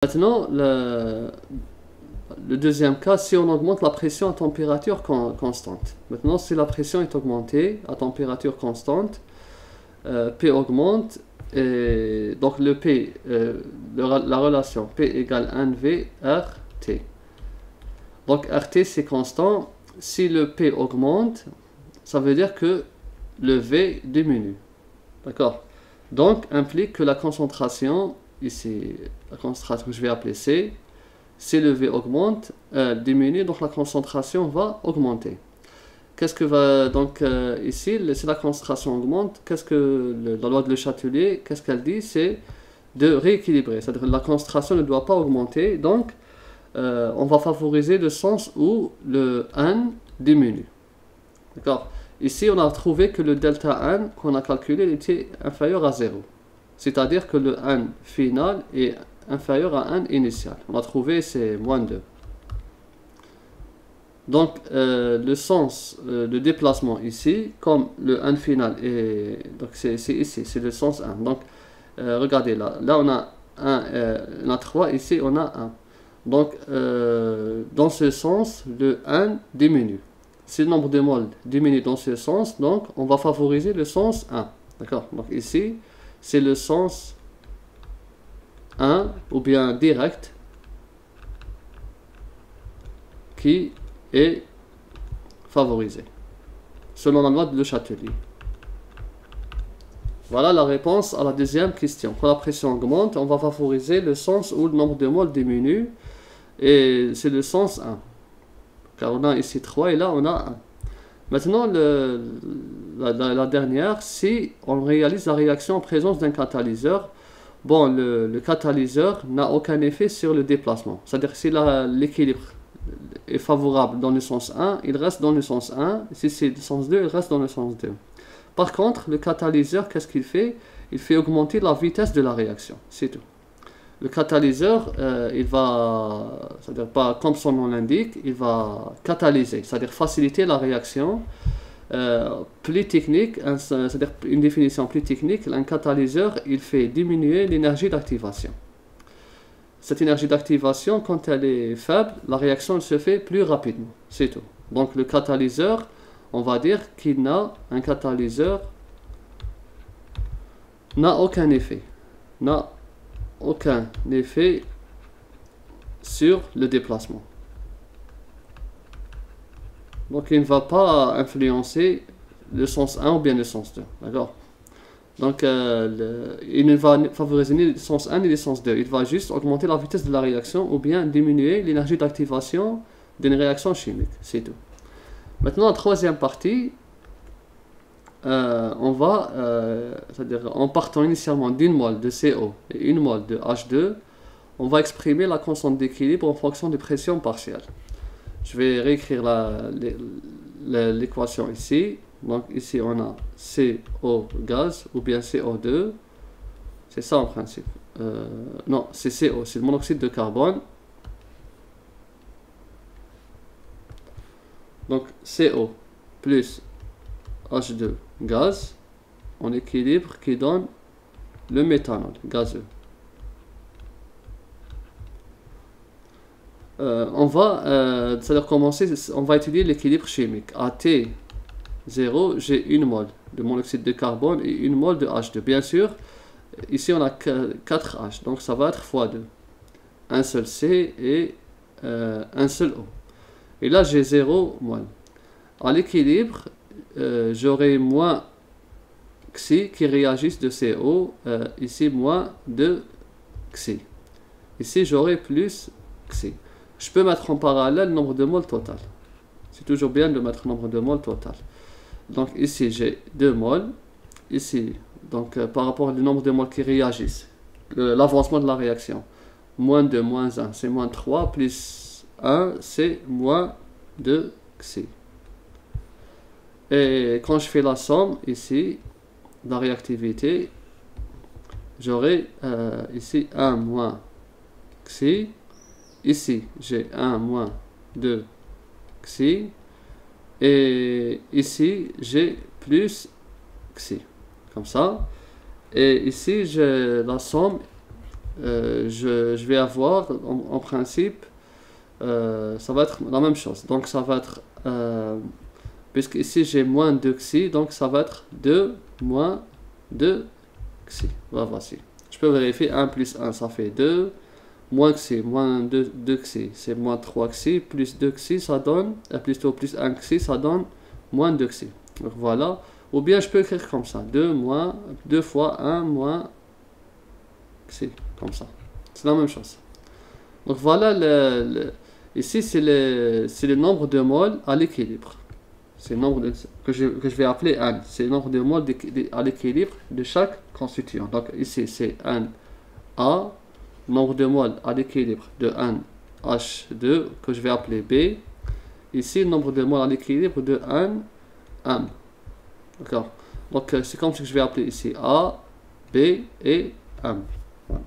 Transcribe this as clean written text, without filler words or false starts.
Maintenant, le deuxième cas, si on augmente la pression à température constante. Maintenant, si la pression est augmentée à température constante, P augmente, et donc le P, la relation P égale 1V RT. Donc RT c'est constant. Si le P augmente, ça veut dire que le V diminue. D'accord? Donc implique que la concentration, ici, la concentration que je vais appeler C, si le V augmente, diminue, donc la concentration va augmenter. Qu'est-ce que va donc ici, si la concentration augmente, qu'est-ce que la loi de Le Chatelier, qu'est-ce qu'elle dit? C'est de rééquilibrer, c'est-à-dire que la concentration ne doit pas augmenter, donc on va favoriser le sens où le N diminue. D'accord? Ici, on a trouvé que le delta N qu'on a calculé était inférieur à 0. C'est-à-dire que le N final est inférieur à N initial. On a trouvé c'est moins 2. Donc, le sens de déplacement ici, comme le N final est... Donc, c'est ici, c'est le sens 1. Donc, regardez là. Là, on a 3. Ici, on a 1. Donc, dans ce sens, le N diminue. Si le nombre de moles diminue dans ce sens, donc, on va favoriser le sens 1. D'accord? Donc, ici, c'est le sens 1, ou bien direct, qui est favorisé, selon la loi de Le Chatelier. Voilà la réponse à la deuxième question. Quand la pression augmente, on va favoriser le sens où le nombre de moles diminue, et c'est le sens 1. Car on a ici 3 et là on a 1. Maintenant, la dernière, si on réalise la réaction en présence d'un catalyseur, bon, le catalyseur n'a aucun effet sur le déplacement. C'est-à-dire que si l'équilibre est favorable dans le sens 1, il reste dans le sens 1. Si c'est le sens 2, il reste dans le sens 2. Par contre, le catalyseur, qu'est-ce qu'il fait? Il fait augmenter la vitesse de la réaction. C'est tout. Le catalyseur, il va, c'est-à-dire pas comme son nom l'indique, il va catalyser, c'est-à-dire faciliter la réaction. Plus technique, c'est-à-dire une définition plus technique, un catalyseur, il fait diminuer l'énergie d'activation. Cette énergie d'activation, quand elle est faible, la réaction elle se fait plus rapidement. C'est tout. Donc le catalyseur, on va dire un catalyseur n'a aucun effet. N'a aucun effet sur le déplacement. Donc il ne va pas influencer le sens 1 ou bien le sens 2. D'accord? Donc il ne va favoriser ni le sens 1 ni le sens 2. Il va juste augmenter la vitesse de la réaction ou bien diminuer l'énergie d'activation d'une réaction chimique. C'est tout. Maintenant la troisième partie, on va, c'est-à-dire en partant initialement d'une mole de CO et une mole de H2, on va exprimer la constante d'équilibre en fonction des pressions partielles. Je vais réécrire l'équation ici. Donc ici on a CO gaz ou bien CO2. C'est ça en principe. Non, c'est CO, c'est le monoxyde de carbone. Donc CO plus H2 gaz en équilibre qui donne le méthanol gazeux. On va, c'est-à-dire commencer, on va étudier l'équilibre chimique. À T0, j'ai une mole de monoxyde de carbone et une mole de H2. Bien sûr, ici on a 4 H, donc ça va être x2. Un seul C et un seul O. Et là j'ai 0 mole. À l'équilibre, j'aurai moins Xi qui réagissent de CO, ici moins de Xi. Ici j'aurai plus Xi. Je peux mettre en parallèle le nombre de moles total. C'est toujours bien de mettre le nombre de moles total. Donc ici j'ai 2 moles. Ici, donc par rapport au nombre de moles qui réagissent, l'avancement de la réaction, moins 2, moins 1, c'est moins 3, plus 1, c'est moins 2 Xi. Et quand je fais la somme ici, de la réactivité, j'aurai ici 1 moins Xi. Ici, j'ai 1 moins 2 Xi. Et ici, j'ai plus Xi. Comme ça. Et ici, j'ai la somme je vais avoir en principe, ça va être la même chose. Donc ça va être, puisque ici j'ai moins 2 xi, donc ça va être 2 moins 2 xi. Voilà, voici. Je peux vérifier 1 plus 1, ça fait 2. Moins xi, moins 2 xi, c'est moins 3 xi, plus 2 xi, ça donne, plutôt plus 1 xi, ça donne moins 2 xi. Donc voilà. Ou bien je peux écrire comme ça, 2 fois 1 moins xi, comme ça. C'est la même chose. Donc voilà, ici c'est le nombre de moles à l'équilibre. C'est le nombre que je vais appeler n. C'est le nombre de moles à l'équilibre de chaque constituant. Donc ici c'est n A, nombre de moles à l'équilibre de n H2 que je vais appeler B. Ici, nombre de moles à l'équilibre de n M. D'accord. Donc c'est comme ça que je vais appeler ici A, B et M.